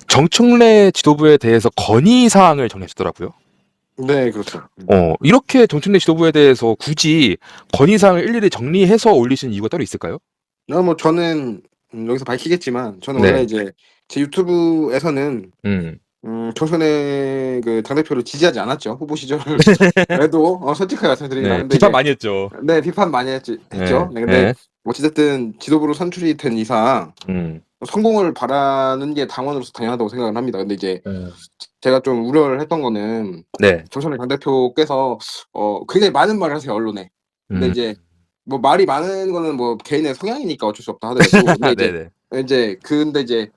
정청래 지도부에 대해서 건의 사항을 정리하셨더라고요. 네, 그렇죠. 이렇게 정청래 지도부에 대해서 굳이 건의 사항을 일일이 정리해서 올리시는 이유가 따로 있을까요? 뭐 저는 여기서 밝히겠지만 저는 원래 네. 이제 제 유튜브에서는 음. 정청래 그 당대표를 지지하지 않았죠. 후보 시절에도 솔직하게 말씀드리면. 네. 근데 비판 이제 많이 했죠. 네, 비판 많이 했죠. 네. 네, 근데 네. 어찌됐든 지도부로 선출이 된 이상 음. 성공을 바라는 게 당원으로서 당연하다고 생각을 합니다. 근데 이제 음. 제가 좀 우려를 했던 거는 네. 정청래 당대표께서 굉장히 많은 말을 하세요, 언론에. 근데 음. 이제 뭐 말이 많은 거는 뭐 개인의 성향이니까 어쩔 수 없다 하더라도 근데 네네. 이제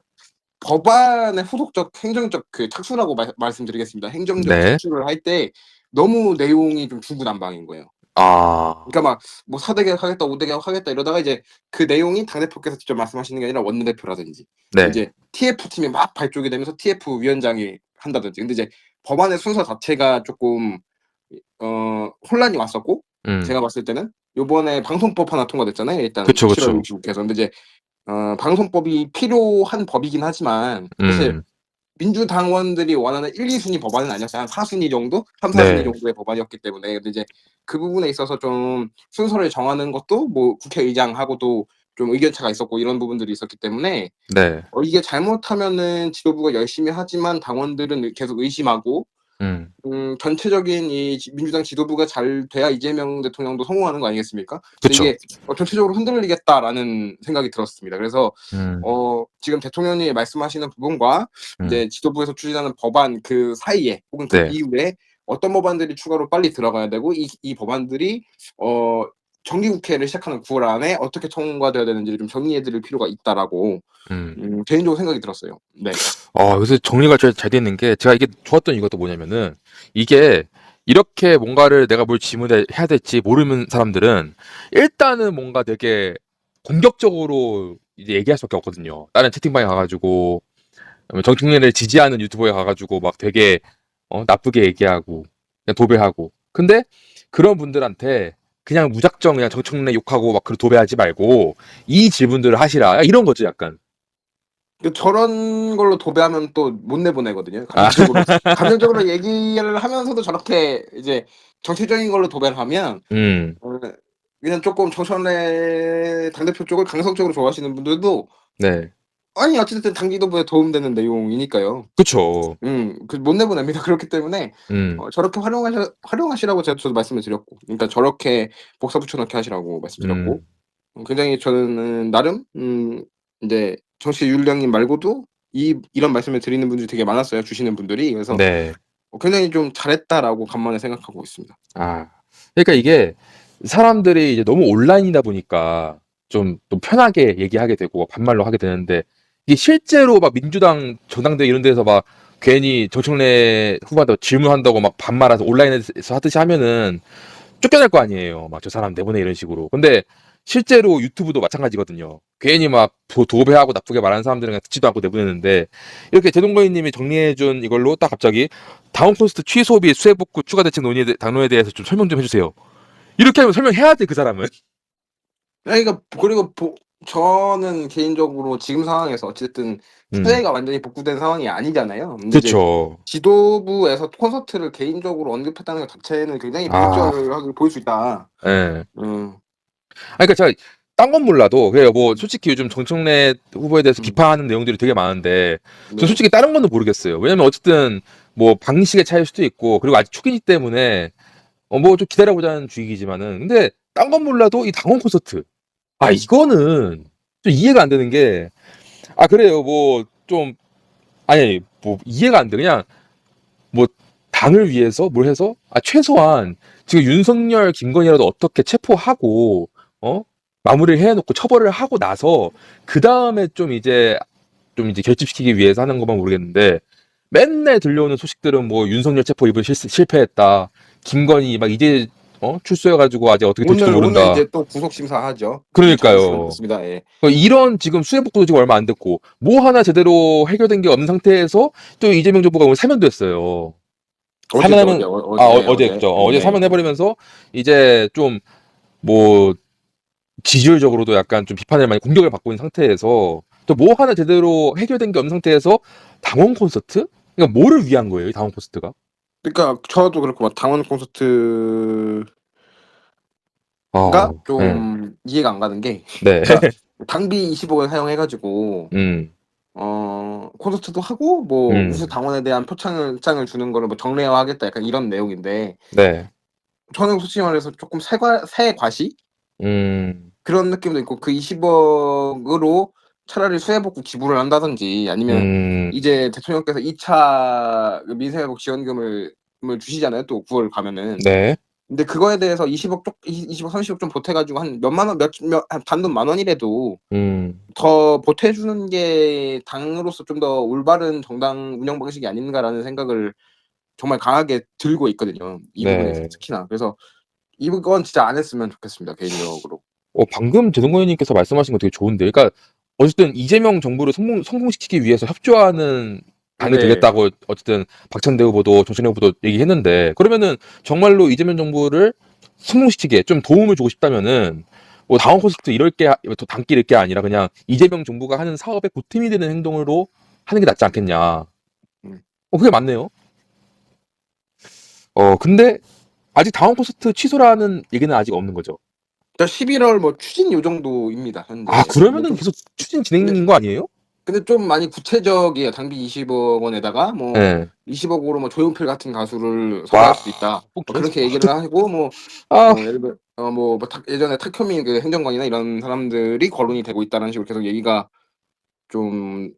법안의 후속적 행정적 그 착수라고 말씀드리겠습니다. 행정적 네. 착수를 할 때 너무 내용이 좀 중구난방인 거예요. 아. 그러니까 막 뭐 4대 개혁하겠다, 5대 개혁하겠다 이러다가 이제 그 내용이 당대표께서 직접 말씀하시는 게 아니라 원내대표라든지 네. 이제 TF팀이 막 발족이 되면서 TF 위원장이 한다든지. 근데 이제 법안의 순서 자체가 쪼끔 혼란이 왔었고 제가 봤을 때는 요번에 방송법 하나 통과됐잖아요, 일단 그쵸, 7월 그쵸. 26일에서. 근데 이제 방송법이 필요한 법이긴 하지만 사실 민주당원들이 원하는 1-2 순위 법안은 아니었어요. 한 4 순위 정도? 3-4 순위 네. 정도의 법안이었기 때문에. 근데 이제 그 부분에 있어서 좀 순서를 정하는 것도 뭐 국회의장하고도 좀 의견차가 있었고 이런 부분들이 있었기 때문에 네. 이게 잘못하면은 지도부가 열심히 하지만 당원들은 계속 의심하고 음. 전체적인 이 민주당 지도부가 잘 돼야 이재명 대통령도 성공하는 거 아니겠습니까? 근데 그쵸. 이게 전체적으로 흔들리겠다라는 생각이 들었습니다. 그래서 음. 지금 대통령이 말씀하시는 부분과 음. 이제 지도부에서 추진하는 법안 그 사이에 혹은 그 네. 이후에 어떤 법안들이 추가로 빨리 들어가야 되고 이 법안들이 정기국회를 시작하는 9월 안에 어떻게 통과돼야 되는지를 좀 정리해 드릴 필요가 있다라고 개인적으로 생각이 들었어요. 네. 그래서 정리가 잘 돼 있는 게 제가 이게 좋았던 이유가 또 뭐냐면은 이게 이렇게 뭔가를 내가 뭘 질문해야 될지 모르는 사람들은 일단은 뭔가 되게 공격적으로 이제 얘기할 수밖에 없거든요. 다른 채팅방에 가가지고 정청래를 지지하는 유튜버에 가가지고 막 되게 나쁘게 얘기하고 그냥 도배하고. 근데 그런 분들한테 그냥 무작정 그냥 정청래 욕하고 막 그런 도배하지 말고 이 질문들을 하시라 이런 거죠 약간. 저런 걸로 도배하면 또 못 내보내거든요, 아. 감정적으로. 감정적으로 얘기를 하면서도 저렇게 이제 정치적인 걸로 도배를 하면 음. 그냥 쪼끔 정청래 당대표 쪽을 강성적으로 좋아하시는 분들도 네. 아니 어찌됐든 당 지도부에 도움되는 내용이니까요. 그쵸. 못 내보냅니다. 그렇기 때문에 음. 저렇게 활용하시라고 저도 말씀을 드렸고 그러니까 저렇게 복사 붙여 넣기 하시라고 말씀드렸고 음. 굉장히 저는 나름 인제 정치 윤리위원님 말고도 이런 말씀을 드리는 분들이 되게 많았어요, 주시는 분들이. 그래서 네. 굉장히 좀 '잘했다.'라고 간만에 생각하고 있습니다. 그러니까 이게 사람들이 이제 너무 온라인이다 보니까 좀 편하게 얘기하게 되고 반말로 하게 되는데 이게 실제로 막 민주당 전당대회 이런 데서 막 괜히 정청래 후보한테 질문한다고 막 반말해서 온라인에서 하듯이 하면은 쫓겨날 거 아니에요. 막 저 사람 내보내 이런 식으로. 근데 실제로 유튜브도 마찬가지거든요. 괜히 막 도배하고 나쁘게 말하는 사람들은 그냥 듣지도 않고 내보내는데 이렇게 제동거인님이 정리해준 이걸로 딱 갑자기 다운 콘서트 취소 비 수해 복구 추가 대책 당론에 대해서 좀 설명 좀 해주세요. 이렇게 하면 설명해야 돼 그 사람은. 그러니까 그리고 저는 개인적으로 지금 상황에서 어쨌든 음, 수혜가 완전히 복구된 상황이 아니잖아요. 근데 이제 그쵸. 지도부에서 콘서트를 개인적으로 언급했다는 것 자체는 굉장히 아, 발전하게 보일 수 있다. 예. 음. 그러니까 제가 딴 건 몰라도 그래요. 뭐 솔직히 요즘 정청래 후보에 대해서 음. 비판하는 내용들이 되게 많은데 저 네. 솔직히 다른 거는 모르겠어요. 왜냐면 어쨌든 뭐 방식의 차이일 수도 있고 그리고 아직 초기이기 때문에 뭐 좀 기다려보자는 주의이지만은 근데 딴 건 몰라도 이 당원 콘서트 이거는 좀 이해가 안 되는 게 그래요 뭐 좀 아니 뭐 이해가 안 돼. 그냥 뭐 당을 위해서 뭘 해서 최소한 지금 윤석열 김건희라도 어떻게 체포하고 어 마무리를 해놓고 처벌을 하고 나서 그 다음에 좀 이제 결집시키기 위해서 하는 것만 모르겠는데 맨날 들려오는 소식들은 뭐 윤석열 체포 이번 실패했다. 김건희 막 이제 출소해가지고 아직 어떻게 될지도 오늘 모른다. 이제 또 구속 심사하죠. 잘 그러니까요. 들었습니다. 예. 이런 지금 수해 복구도 지금 얼마 안 됐고 뭐 하나 제대로 해결된 게 없는 상태에서 또 이재명 정부가 오늘 사면됐어요. 어제죠, 사면하면 어제. 어제죠. 어제 네. 사면해버리면서 이제 좀 뭐 지지율적으로도 약간 좀 비판을 많이 공격을 받고 있는 상태에서 또 뭐 하나 제대로 해결된 게 없는 상태에서 당원 콘서트? 그러니까 뭐를 위한 거예요, 이 당원 콘서트가? 그러니까 저도 그렇고 막 당원 콘서트가 어, 예. 좀 이해가 안 가는 게 네. 그러니까 당비 20억을 사용해 가지고 음, 콘서트도 하고 뭐 우수 음, 당원에 대한 표창장을 주는 거를 뭐 정례화하겠다 약간 이런 내용인데 네. 저는 솔직히 말해서 조금 세과시 음, 그런 느낌도 있고 그 20억으로 차라리 수해복구 기부를 한다든지 아니면 음, 이제 대통령께서 2차 그 민생회복 지원금을 주시잖아요, 또 9월 가면은. 네. 근데 그거에 대해서 20억 20억 30억 좀 보태 가지고 한 몇만 원 한 단돈 만 원이라도 음, 더 보태 주는 게 당으로서 좀 더 올바른 정당 운영 방식이 아닌가라는 생각을 정말 강하게 들고 있거든요, 이 부분에서 네. 특히나. 그래서 이건 진짜 안 했으면 좋겠습니다, 개인적으로. 방금 재동건 의원님께서 말씀하신 거 되게 좋은데, 그러니까 어쨌든 이재명 정부를 성공시키기 위해서 협조하는 당이 네. 되겠다고 어쨌든 박찬대 후보도 정청래 후보도 얘기했는데, 그러면은 정말로 이재명 정부를 성공시키게 좀 도움을 주고 싶다면은 뭐 당원 콘서트 이럴 게 당끼 이럴 게 아니라 그냥 이재명 정부가 하는 사업에 보탬이 되는 행동으로 하는 게 낫지 않겠냐. 음. 그게 맞네요. 근데 아직 당원 콘서트 취소라는 얘기는 아직 없는 거죠. 그러니까 11월 뭐 추진 요 정도입니다, 아, 현재. 근데 그러면은 좀 계속 추진 근데 진행인 거 아니에요? 근데 좀 많이 구체적이에요. 당비 20억 원에다가 뭐 예. 20억으로 뭐 조용필 같은 가수를 와, 섭외할 수도 있다. 뭐 뭐 계속 그렇게 얘기를 하고 뭐 아, 예를 들어 예전에 탁현민 그 행정관이나 이런 사람들이 거론이 되고 있다는 식으로 계속 얘기가 좀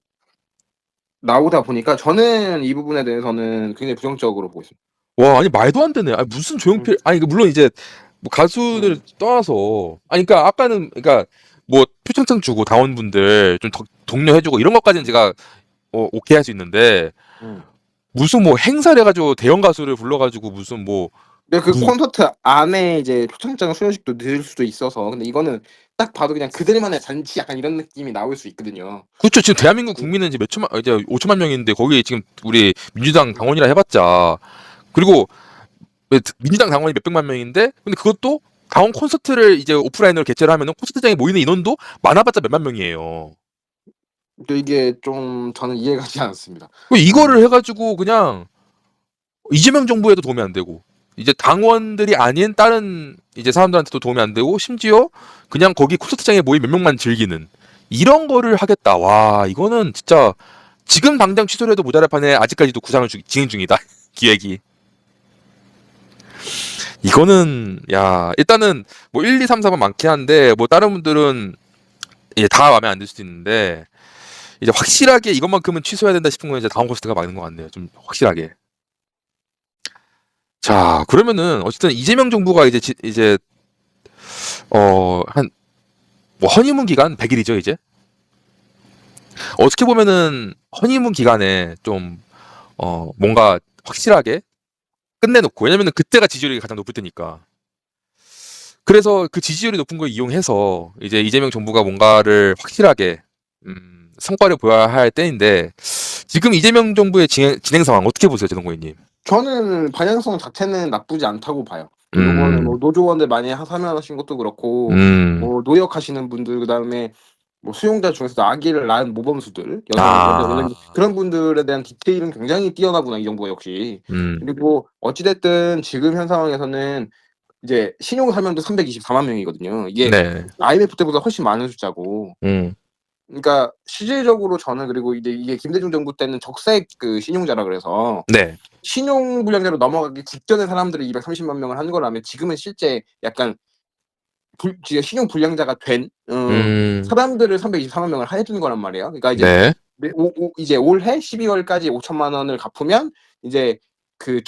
나오다 보니까 저는 이 부분에 대해서는 굉장히 부정적으로 보고 있습니다. 와, 아니 말도 안 되네. 아니 무슨 음. 조용필, 아니 물론 이제 뭐 가수들 음. 떠나서, 아니 그러니까 아까는 그러니까 뭐 표창장 주고 당원분들 좀 독려해주고 이런 것까지는 제가 오케이 할 수 있는데 음. 무슨 뭐 행사를 해가지고 대형 가수를 불러가지고 무슨 뭐 근데 그 누, 콘서트 안에 이제 초청장 수여식도 넣을 수도 있어서 근데 이거는 딱 봐도 그냥 그들만의 잔치 약간 이런 느낌이 나올 수 있거든요. 그렇죠. 지금 대한민국 음. 국민은 이제 몇 천만, 이제 5천만 명인데 거기 지금 우리 민주당 당원이라 해봤자, 그리고 민주당 당원이 몇백만 명인데, 근데 그것도 당원 콘서트를 이제 오프라인으로 개최를 하면은 콘서트장에 모이는 인원도 많아봤자 몇만 명이에요. 근데 이게 좀 저는 이해가 가지 않습니다. 이거를 해가지고 그냥 이재명 정부에도 도움이 안 되고, 이제 당원들이 아닌 다른 이제 사람들한테도 도움이 안 되고, 심지어 그냥 거기 콘서트장에 모인 몇 명만 즐기는 이런 거를 하겠다. 와, 이거는 진짜 지금 당장 취소를 해도 모자랄 판에 아직까지도 구상을 진행 중이다. 기획이. 이거는 야, 일단은 뭐 1, 2, 3, 4번 많긴 한데 뭐 다른 분들은 이제 다 마음에 안 들 수도 있는데, 이제 확실하게 이것만큼은 취소해야 된다 싶은 건 이제 다음 코스트가 맞는 것 같네요. 좀 확실하게. 자, 그러면은 어쨌든 이재명 정부가 이제 한 뭐 허니문 기간 100일이죠, 이제. 어떻게 보면은 허니문 기간에 좀 뭔가 확실하게 끝내놓고, 왜냐면은 그때가 지지율이 가장 높을 때니까. 그래서 그 지지율이 높은 걸 이용해서 이제 이재명 정부가 뭔가를 확실하게 성과를 보여야 할 때인데, 지금 이재명 정부의 진행 상황 어떻게 보세요, 제동고객님? 저는 방향성 자체는 나쁘지 않다고 봐요. 요번에 뭐 음, 노조원들 많이 참여하신 것도 그렇고 음, 뭐 노역하시는 분들 그다음에 뭐 수용자 중에서도 아기를 낳은 모범수들 아, 그런 분들에 대한 디테일은 굉장히 뛰어나구나 이 정부가 역시. 음, 그리고 어찌 됐든 지금 현 상황에서는 이제 신용 사명도 324만 명이거든요. 이게 네, IMF 때보다 훨씬 많은 숫자고. 음, 그러니까 실질적으로 저는 그리고 이제 이게 김대중 정부 때는 적색 그 신용자라 그래서 네, 신용 불량자로 넘어가기 직전에 사람들을 230만 명을 한 거라면 지금은 실제 약간 진짜 신용 불량자가 된 음, 사람들을 324만 명을 해 준 거란 말이에요. 그러니까 이제 네, 이제 올해 12월까지 5천만 원을 갚으면 이제 그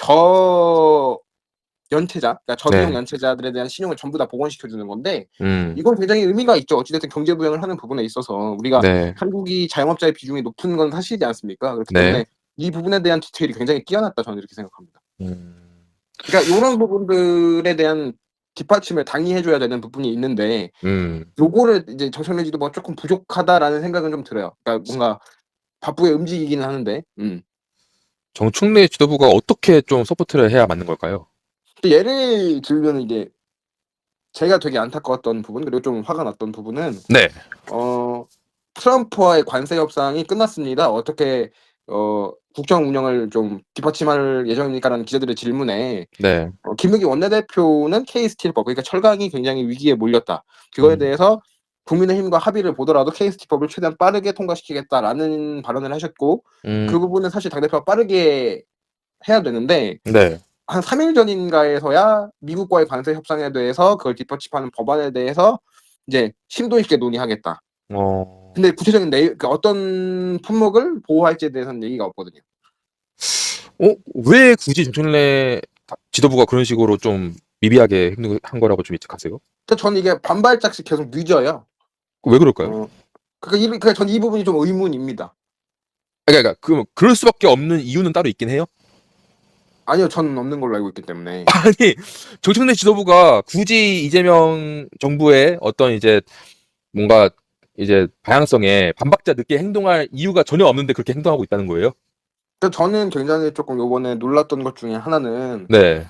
연체자, 그러니까 저비용 네, 연체자들에 대한 신용을 전부 다 복원시켜 주는 건데 음, 이건 굉장히 의미가 있죠. 어찌 됐든 경제 부양을 하는 부분에 있어서 우리가 네, 한국이 자영업자의 비중이 높은 건 사실이지 않습니까? 그렇기 네, 때문에 이 부분에 대한 디테일이 굉장히 뛰어났다 저는 이렇게 생각합니다. 음, 그러니까 요런 부분들에 대한 뒷받침을 당이 해 줘야 되는 부분이 있는데 음. 요거를 이제 정청래 지도부가 쪼끔 부족하다라는 생각은 좀 들어요. 그러니까 뭔가 바쁘게 움직이기는 하는데 정충래 지도부가 어떻게 좀 서포트를 해야 맞는 걸까요? 또 예를 들면은 이제 제가 되게 안타까웠던 부분 그리고 좀 화가 났던 부분은 네, 트럼프와의 관세 협상이 끝났습니다. 어떻게 국정 운영을 좀 뒷받침할 예정입니까라는 기자들의 질문에 네. 김의겸 원내대표는 K스틸법, 그러니까 철강이 굉장히 위기에 몰렸다. 그거에 대해서 국민의힘과 합의를 보더라도 K스틸법을 최대한 빠르게 통과시키겠다라는 발언을 하셨고, 그 부분은 사실 당대표가 빠르게 해야 되는데 네. 한 3일 전인가에서야 미국과의 관세 협상에 대해서 그걸 뒷받침하는 법안에 대해서 이제 심도 있게 논의하겠다. 근데 구체적인 그 어떤 품목을 보호할지에 대해서는 얘기가 없거든요. 왜 굳이 정청래 지도부가 그런 식으로 좀 미비하게 행동한 거라고 좀 예측하세요? 그러니까 저는 이게 반발짝씩 계속 늦어요. 왜 그럴까요? 그러니까 전 이 부분이 좀 의문입니다. 그러니까 그럴 수밖에 없는 이유는 따로 있긴 해요? 아니요, 저는 없는 걸로 알고 있기 때문에. 아니, 정청래 지도부가 굳이 이재명 정부의 어떤 이제 뭔가 이제 방향성에 반박자 늦게 행동할 이유가 전혀 없는데 그렇게 행동하고 있다는 거예요? 그러니까 저는 굉장히 조금 요번에 놀랐던 것 중에 하나는 네.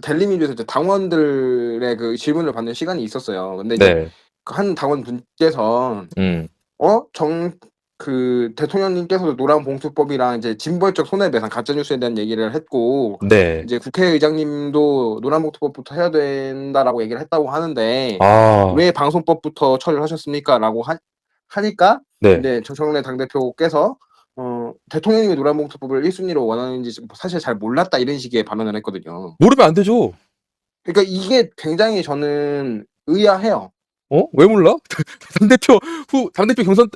델리민주에서 이제 당원들의 그 질문을 받는 시간이 있었어요. 근데 이제 네. 한 당원분께서 음. 그 대통령님께서도 노란봉투법이랑 이제 징벌적 손해배상 가짜뉴스에 대한 얘기를 했고, 네. 이제 국회의장님도 노란봉투법부터 해야 된다라고 얘기를 했다고 하는데 아. 왜 방송법부터 처리를 하셨습니까라고 하니까 네. 이제 정청래 당대표께서 대통령님이 노란봉투법을 1순위로 원하는지 사실 잘 몰랐다 이런 식의 발언을 했거든요. 모르면 안 되죠. 그러니까 이게 굉장히 저는 의아해요. 왜 몰라? 당대표 경선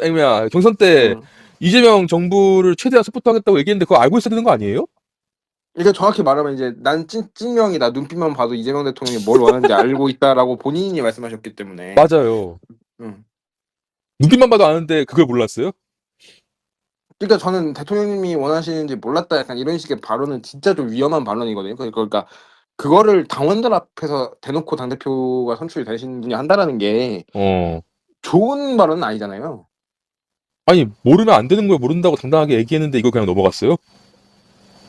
때 음. 이재명 정부를 최대한 서포트하겠다고 얘기했는데 그거 알고 있어야 되는 거 아니에요? 그러니까 정확히 말하면 이제 "난 찐형이다. 눈빛만 봐도 이재명 대통령이 뭘 원하는지 알고 있다."라고 본인이 말씀하셨기 때문에. 맞아요. 음. 눈빛만 봐도 아는데 그걸 몰랐어요? 그러니까 저는 '대통령님이 원하시는지 몰랐다.' 약간 이런 식의 발언은 진짜 좀 위험한 발언이거든요. 그러니까 그거를 당원들 앞에서 대놓고 당대표가 선출이 되신 분이 한다라는 게 어. 좋은 발언은 아니잖아요. 아니, 모르면 안 되는 걸 모른다고 당당하게 얘기했는데 이걸 그냥 넘어갔어요?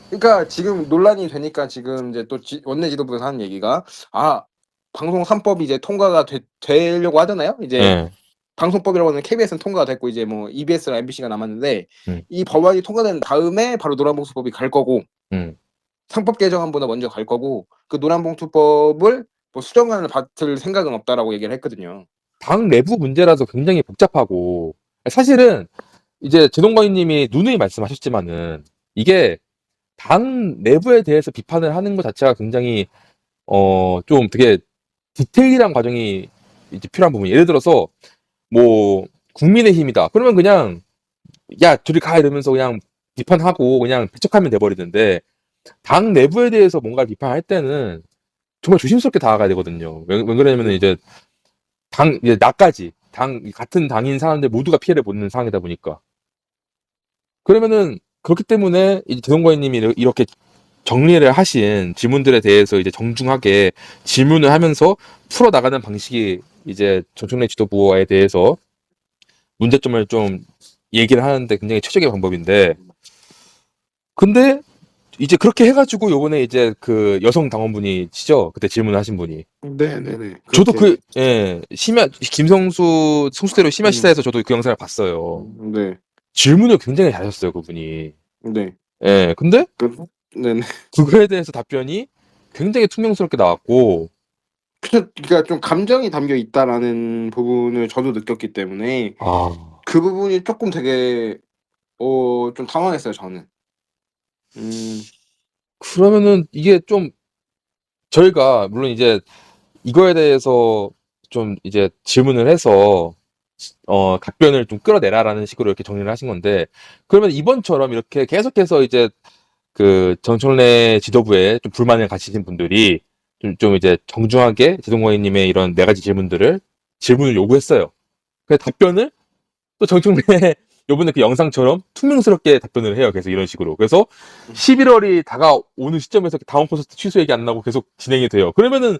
그러니까 지금 논란이 되니까 지금 이제 또 원내 지도부에서 하는 얘기가 방송 3법이 이제 통과가 되려고 하잖아요. 이제 예. 방송법이라고 하는 KBS는 통과가 됐고 이제 뭐 EBS랑 MBC가 남았는데 음. 이 법안이 통과된 다음에 바로 노란봉투법이 갈 거고 음. 상법 개정안보다 먼저 갈 거고 그 노란봉투법을 뭐 수정안을 받을 생각은 없다라고 얘기를 했거든요. 당 내부 문제라서 굉장히 복잡하고 사실은 이제 제동관 님이 누누이 말씀하셨지만은 이게 당 내부에 대해서 비판을 하는 것 자체가 굉장히 좀 되게 디테일한 과정이 이제 필요한 부분이 예를 들어서 뭐 국민의힘이다. 그러면 그냥 야 저리 가 이러면서 그냥 비판하고 그냥 배척하면 돼버리는데 당 내부에 대해서 뭔가 비판할 때는 정말 조심스럽게 다가가야 되거든요. 왜 그러냐면은 이제 이제 나까지 같은 당인 사람들 모두가 피해를 보는 상황이다 보니까. 그러면은 그렇기 때문에 이제 대동관님이 이렇게 정리를 하신 질문들에 대해서 이제 정중하게 질문을 하면서 풀어 나가는 방식이 이제 정청래 지도부에 대해서 문제점을 좀 얘기를 하는데 굉장히 최적의 방법인데, 근데 이제 그렇게 해가지고 요번에 이제 그 여성 당원분이시죠? 그때 질문하신 분이. 네네네. 저도 김성수 성수대로 심야 시사에서 저도 그 영상을 봤어요. 네. 질문을 굉장히 잘하셨어요, 그분이. 네. 예, 근데 네네. 그거에 대해서 답변이 굉장히 퉁명스럽게 나왔고. 그러니까 좀 감정이 담겨 있다라는 부분을 저도 느꼈기 때문에 그 부분이 조금 되게 좀 당황했어요, 저는. 그러면은 이게 좀 저희가 물론 이제 이거에 대해서 좀 이제 질문을 해서 답변을 좀 끌어내라라는 식으로 이렇게 정리를 하신 건데, 그러면 이번처럼 이렇게 계속해서 이제 그 정청래 지도부에 좀 불만을 가지신 분들이 좀 이제 정중하게 제동관님의 이런 네 가지 질문을 요구했어요. 그 답변을 또 정청래 요번에 그 영상처럼 투명스럽게 답변을 해요. 계속 이런 식으로. 그래서 11월이 다가오는 시점에서 다운 콘서트 취소 얘기 안 나고 계속 진행이 돼요. 그러면은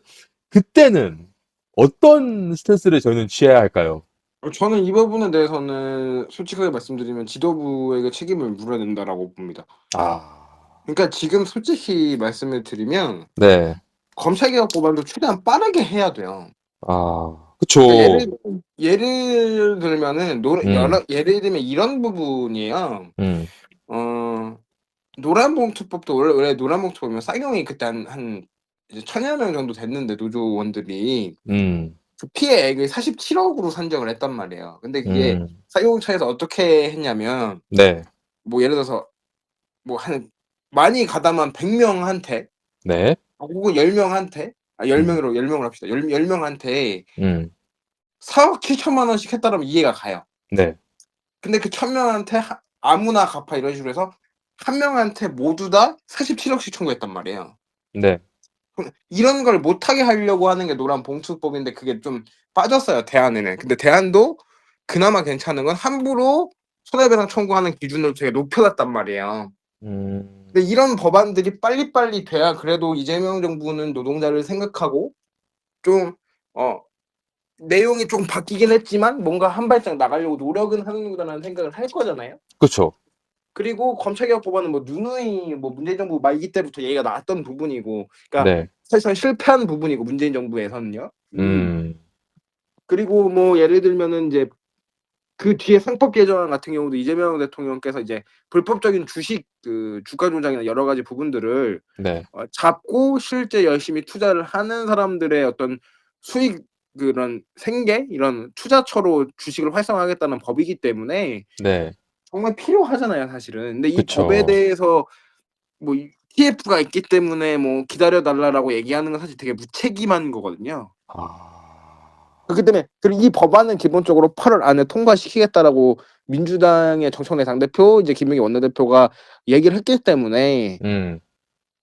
그때는 어떤 스탠스를 저희는 취해야 할까요? 저는 이 부분에 대해서는 솔직하게 말씀드리면 지도부에게 책임을 물어야 된다라고 봅니다. 그러니까 지금 솔직히 말씀을 드리면 네. 검찰개혁 법안도 최대한 빠르게 해야 돼요. 그쵸. 그러니까 예를 들면은 예를 들면 이런 부분이에요. 노란봉투법도 원래 노란봉투법이면 쌍용이 그때 한 이제 1,000여 명 정도 됐는데 노조원들이 음. 그 피해액을 47억으로 산정을 했단 말이에요. 근데 그게 음. 쌍용차에서 어떻게 했냐면 네. 뭐 예를 들어서 뭐 많이 가담한 100명한테 네. 혹은 10명한테 10 음. 명으로 10 명으로 합시다. 10 명한테 음. 4억 7천만 원씩 했다라면 이해가 가요. 네. 근데 그 1,000 명한테 아무나 갚아 이런 식으로 해서 한 명한테 모두 다 47억씩 청구했단 말이에요. 네. 이런 걸 못하게 하려고 하는 게 노란봉투법인데 그게 좀 빠졌어요, 대안에는. 근데 대안도 그나마 괜찮은 건 함부로 손해배상 청구하는 기준을 되게 높여놨단 말이에요. 음. 근데 이런 법안들이 빨리빨리 돼야 그래도 이재명 정부는 노동자를 생각하고 좀 내용이 좀 바뀌긴 했지만 뭔가 한 발짝 나가려고 노력은 하는구나라는 생각을 할 거잖아요. 그쵸. 그리고 검찰개혁 법안은 뭐 누누이 뭐 문재인 정부 말기 때부터 얘기가 나왔던 부분이고, 그러니까 네. 사실상 실패한 부분이고 문재인 정부에서는요. 음. 그리고 뭐 예를 들면은 이제 그 뒤에 상법 개정안 같은 경우도 이재명 대통령께서 이제 불법적인 주식 주가 조작이나 여러 가지 부분들을 네. 잡고 실제 열심히 투자를 하는 사람들의 어떤 수익 그런 생계 이런 투자처로 주식을 활성화하겠다는 법이기 때문에 네. 정말 필요하잖아요, 사실은. 근데 이 법에 그쵸. 대해서 뭐 TF가 있기 때문에 뭐 기다려 달라라고 얘기하는 건 사실 되게 무책임한 거거든요. 아. 그렇기 때문에 그리고 이 법안은 기본적으로 8월 안에 통과시키겠다라고 민주당의 정청래 당대표 이제 김용희 원내대표가 얘기를 했기 때문에 음.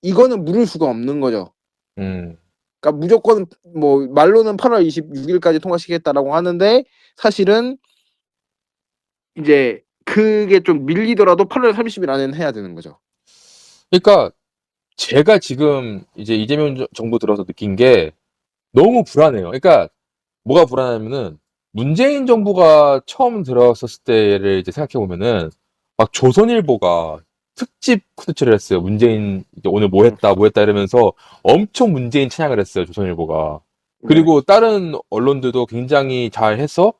이거는 물을 수가 없는 거죠. 음. 그러니까 무조건 뭐 말로는 8월 26일까지 통과시키겠다라고 하는데 사실은 이제 그게 좀 밀리더라도 8월 30일 안에는 해야 되는 거죠. 그러니까 제가 지금 이제 이재명 정부 들어서 느낀 게 너무 불안해요. 그러니까 뭐가 불안하냐면은 문재인 정부가 처음 들어섰을 때를 이제 생각해 보면은 막 조선일보가 특집 콘텐츠를 했어요. 문재인 이제 오늘 뭐 했다, 뭐 했다 이러면서 엄청 문재인 찬양을 했어요. 조선일보가. 네. 그리고 다른 언론들도 굉장히 잘 해서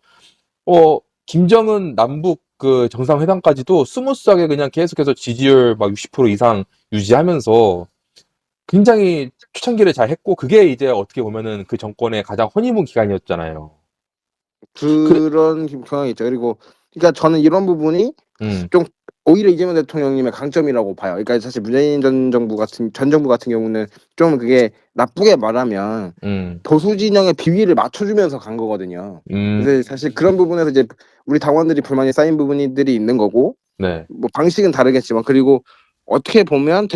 김정은 남북 그 정상회담까지도 스무스하게 그냥 계속해서 지지율 막 60% 이상 유지하면서 굉장히 초창기를 잘 했고 그게 이제 어떻게 보면은 그 정권의 가장 허니문 기간이었잖아요. 그래, 그런 경향이 있죠. 그리고 그러니까 저는 이런 부분이 음. 좀 오히려 이재명 대통령님의 강점이라고 봐요. 그러니까 사실 문재인 전 정부 같은 경우는 좀 그게 나쁘게 말하면 음. 보수 진영의 비위를 맞춰주면서 간 거거든요. 음. 그래서 사실 그런 부분에서 이제 우리 당원들이 불만이 쌓인 부분들이 있는 거고, 네. 뭐 방식은 다르겠지만, 그리고 어떻게 보면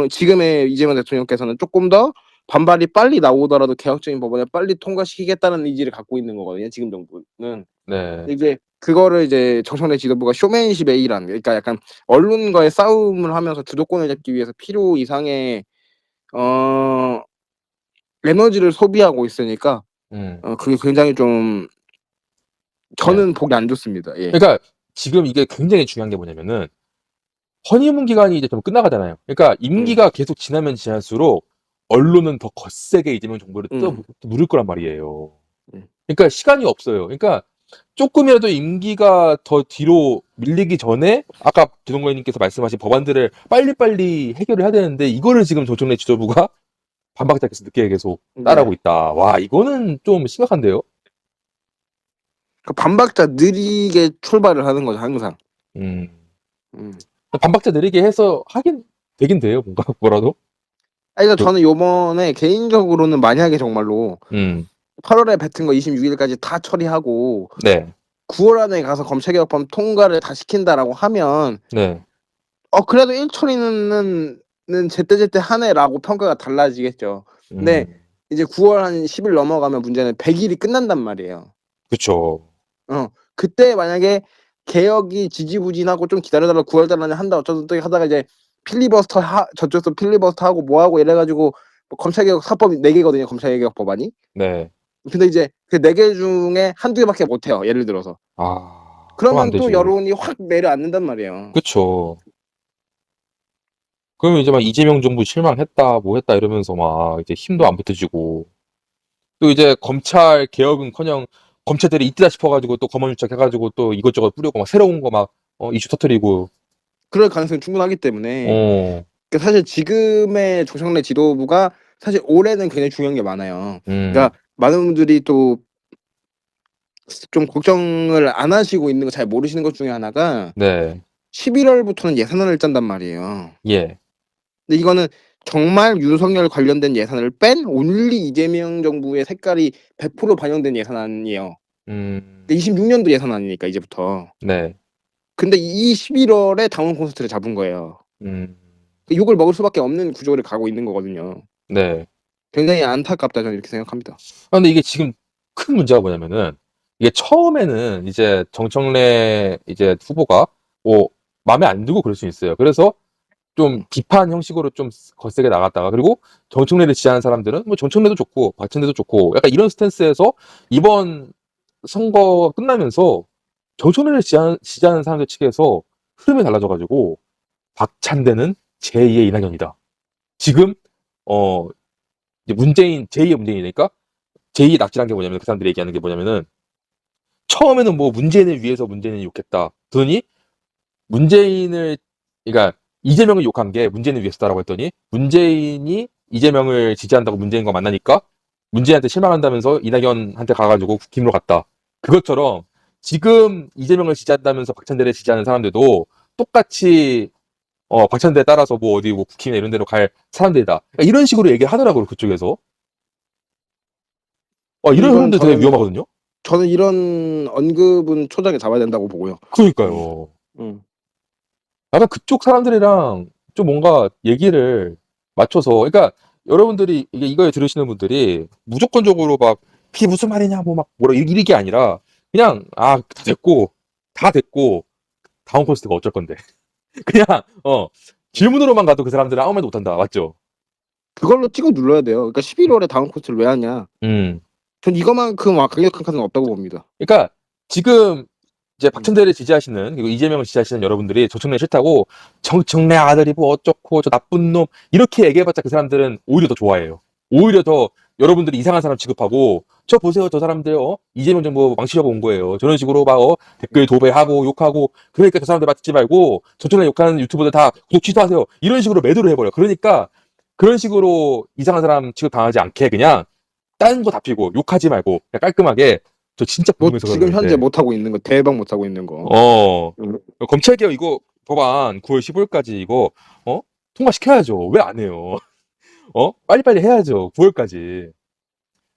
지금의 이재명 대통령께서는 조금 더 반발이 빨리 나오더라도 개혁적인 법안을 빨리 통과시키겠다는 의지를 갖고 있는 거거든요. 지금 정부는. 네. 이제 그거를 이제 정청래 지도부가 쇼맨십의 일환, 그러니까 약간 언론과의 싸움을 하면서 주도권을 잡기 위해서 필요 이상의 어 에너지를 소비하고 있으니까 음. 그게 굉장히 좀 네. 저는 보기 안 좋습니다. 예. 그러니까 지금 이게 굉장히 중요한 게 뭐냐면은 허니문 기간이 이제 좀 끝나가잖아요. 그러니까 음. 임기가 계속 지나면 지날수록 언론은 더 거세게 이재명 정부를 음. 누를 거란 말이에요. 음. 그러니까 시간이 없어요. 그러니까 조금이라도 임기가 더 뒤로 밀리기 전에 아까 조동관님께서 말씀하신 법안들을 빨리빨리 해결을 해야 되는데 이거를 지금 조정래 지도부가 반박자 계속 늦게 계속 따라하고 네. 있다. 와 이거는 좀 심각한데요. 그 반박자 느리게 출발을 하는 거죠, 항상. 음. 음. 반박자 느리게 해서 하긴 되긴 돼요. 뭔가 뭐라도. 그러니까 그- 저는 요번에 개인적으로는 만약에 정말로 음. 8월에 뱉은 거 26일까지 다 처리하고 네. 9월 안에 가서 검찰개혁법 통과를 다 시킨다라고 하면 네. 그래도 1처리는 제때제때 하네라고 평가가 달라지겠죠. 근데 음. 이제 9월 한 10일 넘어가면 문제는 100일이 끝난단 말이에요. 그쵸. 그때 만약에 개혁이 지지부진하고 좀 기다려달라 9월 달 안에 한다 어쩌고저쩌고 하다가 이제 저쪽에서 필리버스터 하고 뭐 하고 이래가지고 뭐 검찰개혁 사법이 4개거든요. 검찰개혁 법안이. 네. 근데 이제 그 4개 중에 한두 개밖에 못 해요. 예를 들어서. 그러면 안 그러면 또 되지. 여론이 확 내려앉는단 말이에요. 그쵸. 그러면 이제 막 이재명 정부 실망했다, 뭐 했다 이러면서 막 이제 힘도 안 붙어지고 또 이제 검찰 개혁은커녕 검찰들이 이때다 싶어가지고 또 검언유착 해가지고 또 이것저것 뿌리고 막 새로운 거 막 이슈 터트리고 그럴 가능성이 충분하기 때문에 어. 그러니까 사실 지금의 조정래 지도부가 사실 올해는 굉장히 중요한 게 많아요. 그러니까 많은 분들이 또 좀 걱정을 안 하시고 있는 거 잘 모르시는 것 중에 하나가 네. 11월부터는 예산안을 짠단 말이에요. 예. 근데 이거는 정말 윤석열 관련된 예산을 뺀 온리 이재명 정부의 색깔이 100% 반영된 예산안이에요. 음. 26년도 예산안이니까 이제부터. 네. 근데 이 11월에 당원 콘서트를 잡은 거예요. 음. 욕을 먹을 수밖에 없는 구조를 가고 있는 거거든요. 네. 굉장히 안타깝다 저는 이렇게 생각합니다. 근데 이게 지금 큰 문제가 뭐냐면은 이게 처음에는 이제 정청래 이제 후보가 뭐 마음에 안 들고 그럴 수 있어요. 그래서 좀 비판 형식으로 좀 거세게 나갔다가 그리고 정청래를 지지하는 사람들은 뭐 정청래도 좋고 박찬대도 좋고 약간 이런 스탠스에서 이번 선거 끝나면서 정청래를 지지하는 사람들 측에서 흐름이 달라져가지고 박찬대는 제2의 이낙연이다. 지금 이제 문재인 제2의 문재인이니까 제2의 낙진한 게 뭐냐면 그 사람들이 얘기하는 게 뭐냐면은 처음에는 뭐 문재인을 위해서 문재인을 욕했다. 그러더니 문재인을 그러니까 이재명을 욕한 게 문재인을 위해서다라고 했더니 문재인이 이재명을 지지한다고 문재인과 만나니까 문재인한테 실망한다면서 이낙연한테 가가지고 국힘으로 갔다. 그것처럼 지금 이재명을 지지한다면서 박찬대를 지지하는 사람들도 똑같이 박찬대에 따라서 뭐 어디 뭐 국힘이나 이런 데로 갈 사람들이다. 그러니까 이런 식으로 얘기를 하더라고요 그쪽에서. 이런 이건 흐름도 되게 위험하거든요. 저는 이런 언급은 초장에 잡아야 된다고 보고요. 그러니까요. 약간 그쪽 사람들이랑 좀 뭔가 얘기를 맞춰서, 그러니까 여러분들이 이거에 들으시는 분들이 무조건적으로 막 그게 무슨 말이냐 뭐 막 뭐라 이게 아니라 그냥 다 됐고 다음 콘서트가 어쩔 건데 그냥 질문으로만 가도 그 사람들은 아무 말도 못한다 맞죠? 그걸로 찍어 눌러야 돼요. 그러니까 11월에 당원 콘서트를 왜 하냐. 전 이거만큼 강력한 카드는 없다고 봅니다. 그러니까 지금 이제 박찬대를 지지하시는 그리고 이재명을 지지하시는 여러분들이 정청래 싫다고 정청래 아들이 뭐 어쩌고 저 나쁜 놈 이렇게 얘기해봤자 그 사람들은 오히려 더 좋아해요. 오히려 더 여러분들이 이상한 사람 취급하고 저 보세요 저 사람들 이재명 정부 망치려고 온 거예요. 저런 식으로 막 댓글 도배하고 욕하고 그러니까 그 사람들 맞지 말고 정청래 욕하는 유튜버들 다 구독 취소하세요. 이런 식으로 매도를 해버려. 그러니까 그런 식으로 이상한 사람 취급 당하지 않게 그냥 다른 거 다 피고 욕하지 말고 그냥 깔끔하게 저 진짜 뭐 궁금해서 지금 현재 그러는데 못 하고 있는 거 대박 못 하고 있는 거. 검찰개혁 이거 법안 9월 15일까지 이거 통과시켜야죠. 왜 안 해요? 빨리빨리 해야죠. 9월까지.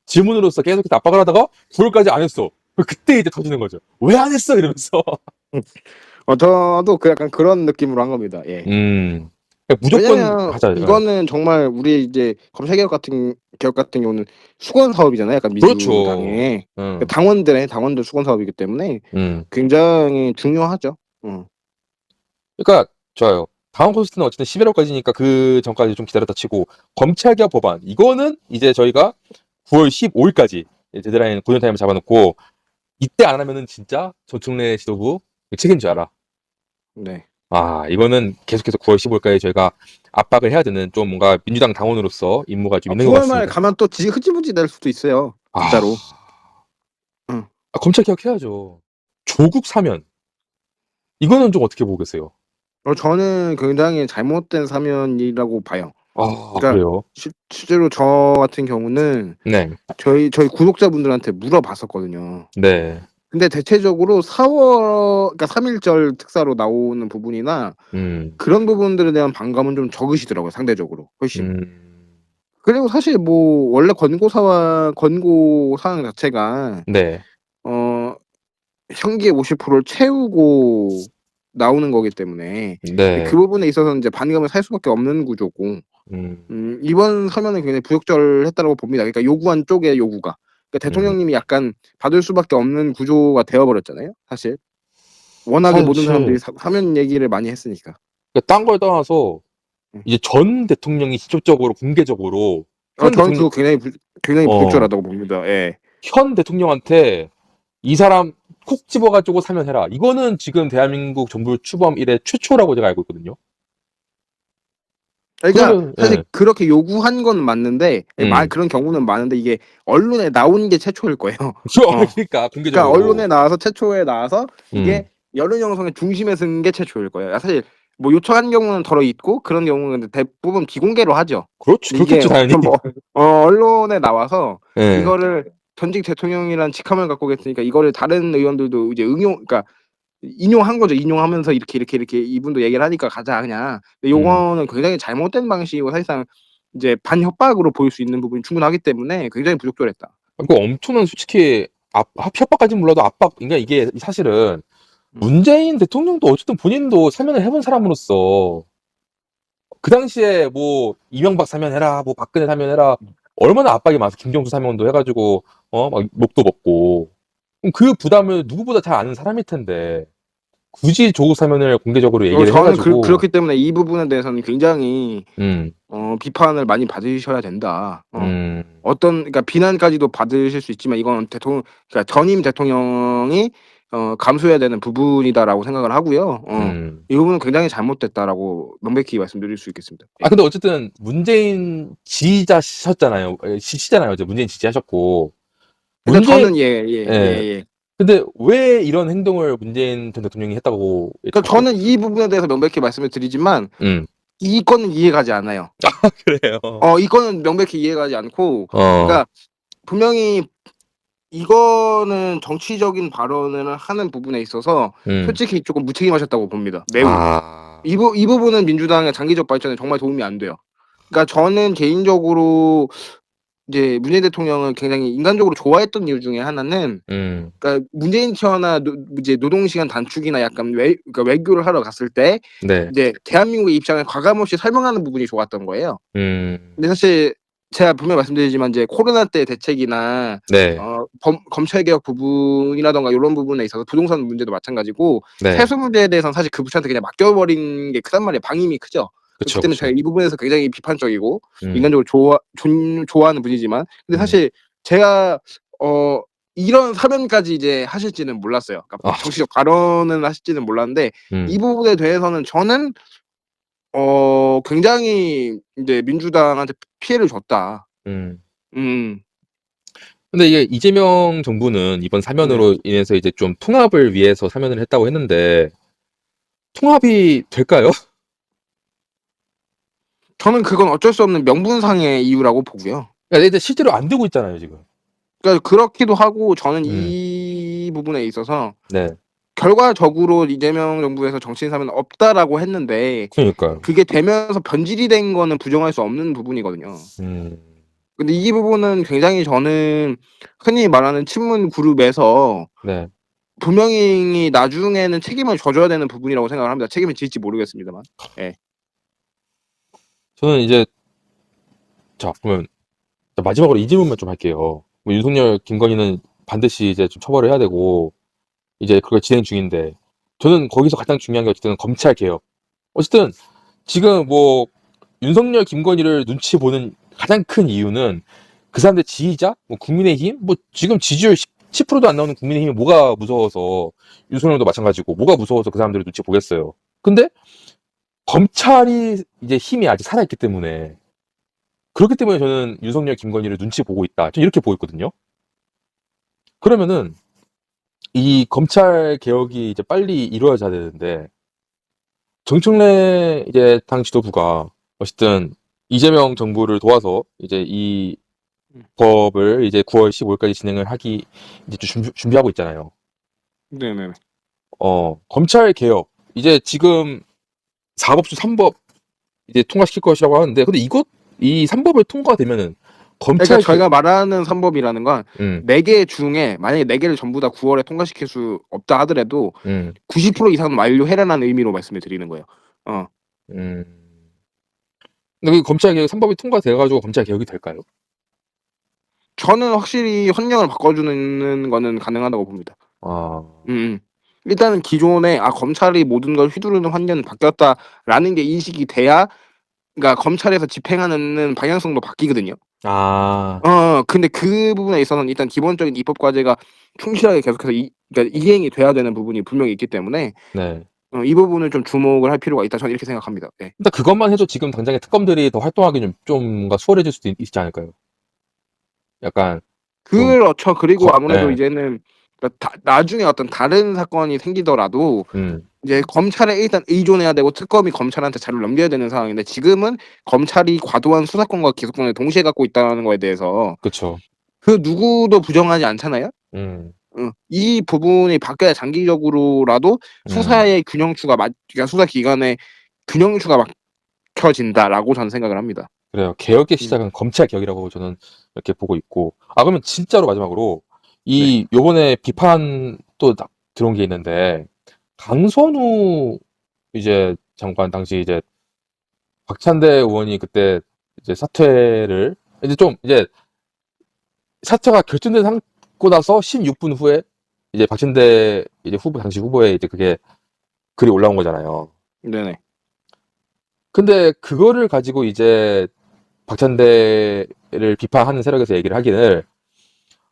질문으로서 계속 압박을 하다가 9월까지 안 했어. 그때 이제 터지는 거죠. 왜 안 했어? 이러면서. 저도 약간 그런 느낌으로 한 겁니다. 예. 그러니까 무조건 왜냐면 하자. 이거는 정말 우리 이제 검찰개혁 같은 경우는 수건 사업이잖아요. 약간 그렇죠. 민주당의 당원들 수건 사업이기 때문에 굉장히 중요하죠. 그러니까 좋아요. 다음 콘서트는 어쨌든 11월까지니까 그 전까지 좀 기다렸다 치고 검찰개혁 법안 이거는 이제 저희가 9월 15일까지 데드라인 고정 타임을 잡아놓고 이때 안 하면은 진짜 정청래 지도부 책임져라. 네. 이거는 계속해서 9월 15일까지 저희가 압박을 해야 되는 좀 뭔가 민주당 당원으로서 임무가 좀 있는 것 9월 같습니다. 말에 가면 또 흐지부지 될 수도 있어요. 진짜로. 검찰개혁 해야죠. 조국 사면 이거는 좀 어떻게 보고 계세요? 저는 굉장히 잘못된 사면이라고 봐요. 그러니까 그래요? 실제로 저 같은 경우는 네. 저희 구독자분들한테 물어봤었거든요. 네. 근데 대체적으로 4월 그러니까 3.1절 특사로 나오는 부분이나 그런 부분들에 대한 반감은 좀 적으시더라고요. 상대적으로 훨씬. 그리고 사실 뭐 원래 권고 사항 자체가 네. 형기의 50%를 채우고 나오는 거기 때문에 네. 그 부분에 있어서는 이제 반감을 살 수밖에 없는 구조고 이번 사면은 굉장히 부적절했다고 봅니다. 그러니까 요구한 쪽의 요구가. 그러니까 대통령님이 약간 받을 수밖에 없는 구조가 되어버렸잖아요. 사실 워낙에 모든 사람들이 사면 얘기를 많이 했으니까. 딴 걸 떠나서 이제 전 대통령이 직접적으로 공개적으로 저는 그거 굉장히 부적절하다고 봅니다. 예. 현 대통령한테 이 사람 콕 집어가지고 사면해라. 이거는 지금 대한민국 정부 출범 이래 최초라고 제가 알고 있거든요. 그러니까 사실 그렇게 요구한 건 맞는데 그런 경우는 많은데 이게 언론에 나온 게 최초일 거예요. 그러니까 공개적으로. 그러니까 언론에 나와서 최초에 나와서 이게 여론 형성의 중심에 선 게 최초일 거예요. 사실 뭐 요청한 경우는 덜어 있고 그런 경우는 근데 대부분 비공개로 하죠. 그렇지, 이게 그렇겠죠, 당연히. 뭐 언론에 나와서 예. 이거를 전직 대통령이란 직함을 갖고 계시니까 이거를 다른 의원들도 이제 그러니까 인용한 거죠. 인용하면서 이렇게 이분도 얘기를 하니까 가자 그냥. 근데 요거는 굉장히 잘못된 방식이고 사실상 이제 반협박으로 보일 수 있는 부분이 충분하기 때문에 굉장히 부적절했다. 그 엄청난 솔직히 협박까지는 몰라도 압박, 그러니까 이게 사실은 문재인 대통령도 어쨌든 본인도 사면을 해본 사람으로서 그 당시에 뭐 이명박 사면해라, 뭐 박근혜 사면해라, 얼마나 압박이 많아서 김경수 사면도 해가지고 막 목도 먹고, 그럼 그 부담을 누구보다 잘 아는 사람일 텐데 굳이 조국 사면을 공개적으로 얘기를 저는 해가지고. 그렇기 때문에 이 부분에 대해서는 굉장히 음, 비판을 많이 받으셔야 된다. 음, 그러니까 비난까지도 받으실 수 있지만 이건 그러니까 전임 대통령이 감수해야 되는 부분이다라고 생각을 하고요. 이 부분은 굉장히 잘못됐다라고 명백히 말씀드릴 수 있겠습니다. 근데 어쨌든 문재인 지지자셨잖아요. 시잖아요. 이제 문재인 지지하셨고. 그러니까 저는 예. 예. 근데 왜 이런 행동을 문재인 전 대통령이 했다고 그러니까 얘기하세요? 저는 이 부분에 대해서 명백히 말씀을 드리지만 이 건은 이해가지 않아요. 그래요. 이 건은 명백히 이해가지 않고 어, 그러니까 분명히 이거는 정치적인 발언을 하는 부분에 있어서 솔직히 조금 무책임하셨다고 봅니다. 매우. 이 부분은 민주당의 장기적 발전에 정말 도움이 안 돼요. 그러니까 저는 개인적으로 이제 문재인 대통령을 굉장히 인간적으로 좋아했던 이유 중에 하나는 그러니까 문재인 티어나 이제 노동시간 단축이나 약간 그러니까 외교를 하러 갔을 때 네. 이제 대한민국의 입장을 과감없이 설명하는 부분이 좋았던 거예요. 음, 근데 사실 제가 분명히 말씀드리지만 이제 코로나 때 대책이나 네. 검찰 개혁 부분이라던가 요런 부분에 있어서 부동산 문제도 마찬가지고 네. 세수 문제에 대해서는 사실 그분한테 그냥 맡겨버린 게 크단 말이에요. 방임이 크죠. 그렇기 그쵸, 때문에 그쵸. 제가 이 부분에서 굉장히 비판적이고 음, 인간적으로 좋아하는 분이지만 근데 음. 사실 제가 이런 사면까지 이제 하실지는 몰랐어요. 그러니까 정치적 발언은 하실지는 몰랐는데 이 부분에 대해서는 저는 굉장히 이제 민주당한테 피해를 줬다. 음. 음. 근데 이게 이재명 정부는 이번 네. 사면으로 인해서 이제 좀 통합을 위해서 사면을 했다고 했는데, 통합이 될까요? 저는 그건 어쩔 수 없는 명분상의 이유라고 보고요. 근데 실제로 안 되고 있잖아요, 지금. 그러니까 그렇기도 하고 저는 이 부분에 있어서 네. 결과적으로 이재명 정부에서 정치인 사면은 없다라고 했는데 그러니까요. 그게 되면서 변질이 된 거는 부정할 수 없는 부분이거든요. 근데 이 부분은 굉장히 저는 흔히 말하는 친문 그룹에서 네. 분명히 나중에는 책임을 져줘야 되는 부분이라고 생각을 합니다. 책임을 질지 모르겠습니다만. 예. 저는 이제, 자, 그러면 마지막으로 이 질문만 좀 할게요. 뭐 윤석열, 김건희는 반드시 이제 좀 처벌을 해야 되고, 이제 그걸 진행 중인데, 저는 거기서 가장 중요한 게 어쨌든 검찰 개혁. 어쨌든 지금 뭐 윤석열, 김건희를 눈치 보는 가장 큰 이유는 그 사람들 지지자, 뭐 국민의힘, 뭐 지금 지지율 10%도 안 나오는 국민의힘이 뭐가 무서워서, 윤석열도 마찬가지고 뭐가 무서워서 그 사람들을 눈치 보겠어요. 근데 검찰이 이제 힘이 아직 살아있기 때문에, 그렇기 때문에 저는 윤석열, 김건희를 눈치 보고 있다. 좀 이렇게 보고 있거든요. 그러면은 이 검찰 개혁이 이제 빨리 이루어져야 되는데, 정청래 이제 당 지도부가 어쨌든 이재명 정부를 도와서 이제 이 법을 이제 9월 15일까지 진행을 하기 이제 좀 준비하고 있잖아요. 네네. 검찰 개혁 이제 지금 4법조 3법 이제 통과시킬 것이라고 하는데, 근데 이 3법을 통과되면은 검찰 그러니까 저희가 말하는 3법이라는 건 음, 4개 중에 만약에 4개를 전부 다 9월에 통과시킬 수 없다 하더라도 90% 이상은 완료해라는 의미로 말씀을 드리는 거예요. 음. 근데 그 검찰 개혁 3법이 통과돼가지고 검찰 개혁이 될까요? 저는 확실히 환경을 바꿔주는 거는 가능하다고 봅니다. 아, 일단은 기존에 검찰이 모든 걸 휘두르는 환경이 바뀌었다라는 게 인식이 돼야 그러니까 검찰에서 집행하는 방향성도 바뀌거든요. 근데 그 부분에 있어서는 일단 기본적인 입법 과제가 충실하게 계속해서 그러니까 이행이 돼야 되는 부분이 분명히 있기 때문에 네. 이 부분을 좀 주목을 할 필요가 있다. 저는 이렇게 생각합니다. 네. 일단 그것만 해도 지금 당장에 특검들이 더 활동하기 좀 뭔가 수월해질 수도 있지 않을까요? 약간 좀 그렇죠. 그리고 아무래도 네. 이제는 그러니까 나중에 어떤 다른 사건이 생기더라도 이제 검찰에 일단 의존해야 되고 특검이 검찰한테 자료를 넘겨야 되는 상황인데 지금은 검찰이 과도한 수사권과 기소권을 동시에 갖고 있다는 거에 대해서 그쵸. 그 누구도 부정하지 않잖아요. 음. 이 부분이 바뀌어야 장기적으로라도 수사의 균형추가 그러니까 수사 기관의 균형추가 막혀진다라고 저는 생각을 합니다. 그래요. 개혁의 시작은 검찰 개혁이라고 저는 이렇게 보고 있고. 아, 그러면 진짜로 마지막으로 네. 요번에 비판 또 들어온 게 있는데, 강선우 이제 장관 당시 이제 박찬대 의원이 그때 이제 사퇴를 이제 좀 이제 사퇴가 결정된 상고 나서 16분 후에 이제 박찬대 이제 당시 후보에 이제 그게 글이 올라온 거잖아요. 네네. 근데 그거를 가지고 이제 박찬대를 비판하는 세력에서 얘기를 하기를,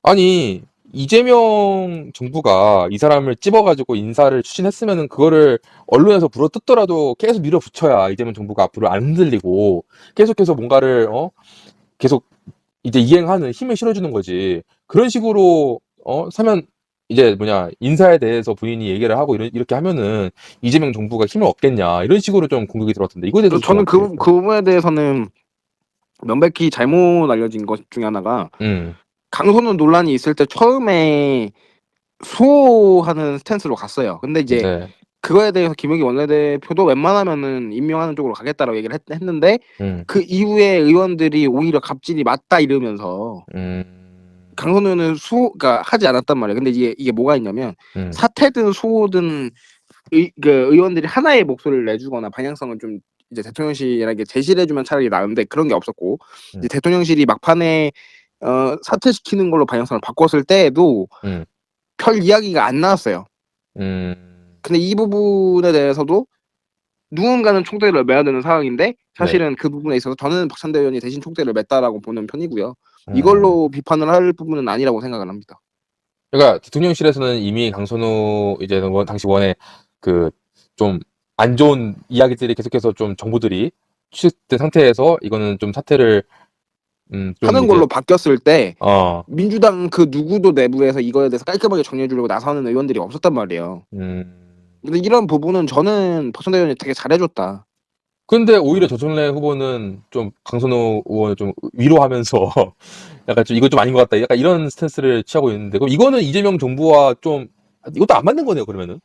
아니 이재명 정부가 이 사람을 찝어가지고 인사를 추진했으면은 그거를 언론에서 불어뜯더라도 계속 밀어붙여야 이재명 정부가 앞으로 안 흔들리고 계속해서 뭔가를 계속 이제 이행하는 힘을 실어주는 거지. 그런 식으로 사면 이제 인사에 대해서 본인이 얘기를 하고 이렇게 하면은 이재명 정부가 힘을 얻겠냐 이런 식으로 좀 공격이 들어왔던데, 이거에 대해서 저는 그 부분에 대해서는 명백히 잘못 알려진 것 중에 하나가 강선우 논란이 있을 때 처음에 수호하는 스탠스로 갔어요. 근데 이제 네. 그거에 대해서 김영기 원내대표도 웬만하면은 임명하는 쪽으로 가겠다라고 얘기를 했는데 그 이후에 의원들이 오히려 갑질이 맞다 이러면서 강선우는 그러니까 하지 않았단 말이에요. 근데 이게 뭐가 있냐면 사퇴든 수호든 그 의원들이 하나의 목소리를 내주거나 방향성을 좀 이제 대통령실에게 제시를 해주면 차라리 나은데 그런 게 없었고 이제 대통령실이 막판에 사퇴시키는 걸로 방향성을 바꿨을 때에도 별 이야기가 안 나왔어요. 근데 이 부분에 대해서도 누군가는 총대를 매야 되는 상황인데 사실은 그 부분에 있어서 저는 박찬대 의원이 대신 총대를 맸다라고 보는 편이고요. 이걸로 비판을 할 부분은 아니라고 생각을 합니다. 그러니까 대통령실에서는 이미 강선우 이제 당시 원에 그 좀 안 좋은 이야기들이 계속해서 좀 정보들이 취득된 상태에서 이거는 좀 사퇴를 좀 하는 이제 걸로 바뀌었을 때 민주당 그 누구도 내부에서 이거에 대해서 깔끔하게 정리해 주려고 나서는 의원들이 없었단 말이에요. 근데 이런 부분은 저는 박찬대 의원이 되게 잘해줬다. 근데 오히려 조정래 후보는 좀 강선우 의원을 좀 위로하면서 약간 좀 이거 좀 아닌 것 같다, 약간 이런 스탠스를 취하고 있는데, 그럼 이거는 이재명 정부와 좀 이것도 안 맞는 거네요, 그러면은.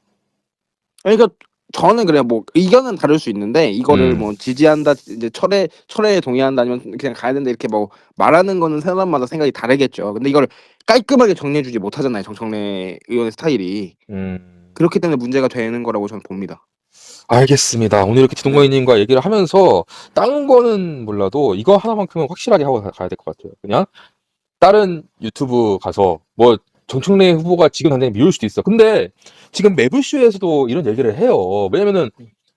그러니까 저는 그래요. 뭐 의견은 다를 수 있는데 이거를 뭐 지지한다, 이제 철회에 동의한다, 아니면 그냥 가야 된다 이렇게 뭐 말하는 거는 사람마다 생각이 다르겠죠. 근데 이걸 깔끔하게 정리해주지 못하잖아요, 정청래 의원의 스타일이. 그렇기 때문에 문제가 되는 거라고 저는 봅니다. 알겠습니다. 오늘 이렇게 지동관님과 얘기를 하면서 다른 거는 몰라도 이거 하나만큼은 확실하게 하고 가야 될 것 같아요. 그냥 다른 유튜브 가서 뭐 정청래 후보가 지금 당장 미울 수도 있어. 근데 지금 매불쇼에서도 이런 얘기를 해요. 왜냐면은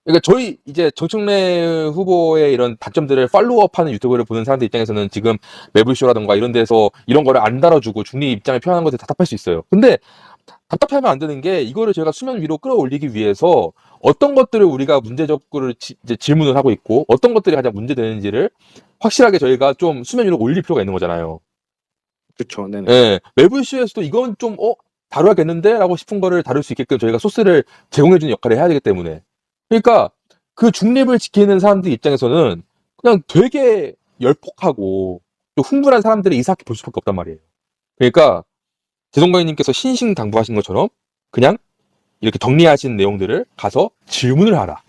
그러니까 저희 이제 정청래 후보의 이런 단점들을 팔로우업하는 유튜브를 보는 사람들 입장에서는 지금 매불쇼라던가 이런 데서 이런 거를 안 달아주고 중립 입장을 표현하는 것에 답답할 수 있어요. 근데 답답하면 안 되는 게, 이거를 저희가 수면 위로 끌어올리기 위해서 어떤 것들을 우리가 문제적으로 이제 질문을 하고 있고 어떤 것들이 가장 문제되는지를 확실하게 저희가 좀 수면 위로 올릴 필요가 있는 거잖아요. 그렇죠. 네네. 예, 매불쇼에서도 이건 좀 다뤄야겠는데 라고 싶은 거를 다룰 수 있게끔 저희가 소스를 제공해주는 역할을 해야 되기 때문에, 그러니까 그 중립을 지키는 사람들 입장에서는 그냥 되게 열폭하고 좀 흥분한 사람들을 이상하게 볼 수밖에 없단 말이에요. 그러니까 제동관님께서 신신당부하신 것처럼 그냥 이렇게 정리하신 내용들을 가서 질문을 하라.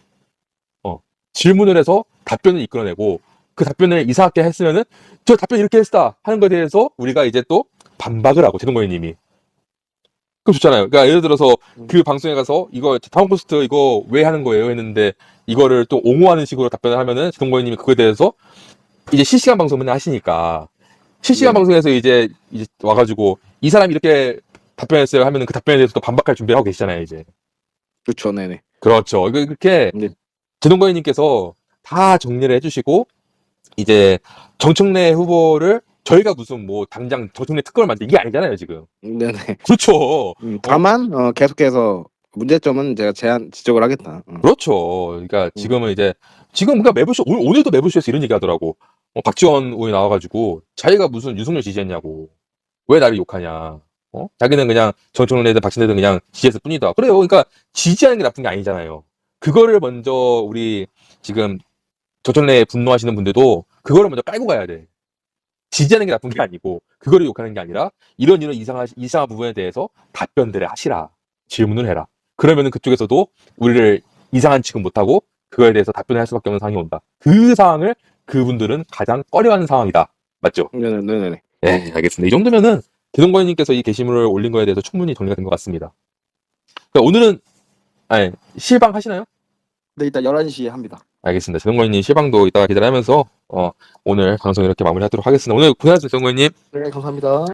질문을 해서 답변을 이끌어내고, 그 답변을 이상하게 했으면은 저 답변 이렇게 했다 하는 거에 대해서 우리가 이제 또 반박을 하고, 제동관님이. 그럼 좋잖아요. 그러니까 예를 들어서 그 방송에 가서 이거 다운 포스트 이거 왜 하는 거예요 했는데 이거를 또 옹호하는 식으로 답변을 하면은 제동관님이 그거에 대해서 이제 실시간 방송을 하시니까 실시간 방송에서 이제 와가지고 이 사람이 이렇게 답변했어요 하면은 그 답변에 대해서 또 반박할 준비를 하고 계시잖아요, 이제. 그렇죠. 네네. 그렇죠. 이거 그렇게 제동관님께서 다 정리를 해주시고, 이제 정청래 후보를 저희가 무슨 뭐 당장 정청래 특검을 만들 이게 아니잖아요, 지금. 네네. 그렇죠. 다만 계속해서 문제점은 제가 지적을 하겠다. 그렇죠. 그러니까 지금은 이제 그러니까 매불쇼 오늘도 매불쇼에서 이런 얘기하더라고. 박지원 의원이 나와가지고 자기가 무슨 윤석열 지지했냐고, 왜 나를 욕하냐. 자기는 그냥 정청래든 박신혜든 그냥 지지했을 뿐이다. 그래요. 그러니까 지지하는 게 나쁜 게 아니잖아요. 그거를 먼저 우리 지금 정청래에 분노하시는 분들도 그거를 먼저 깔고 가야 돼. 지지하는 게 나쁜 게 아니고 그거를 욕하는 게 아니라 이런 이상한 부분에 대해서 답변들을 하시라. 질문을 해라. 그러면은 그쪽에서도 우리를 이상한 취급 못하고 그거에 대해서 답변을 할 수밖에 없는 상황이 온다. 그 상황을 그분들은 가장 꺼려하는 상황이다. 맞죠? 네네네. 네, 알겠습니다. 이 정도면은 기동관님께서 이 게시물을 올린 거에 대해서 충분히 정리가 된 것 같습니다. 그러니까 오늘은 실방 하시나요? 네, 일단 11시에 합니다. 알겠습니다. 기동관님 실방도 이따가 기다리면서 오늘 방송 이렇게 마무리하도록 하겠습니다. 오늘 고생하셨습니다, 기동관님. 네, 감사합니다.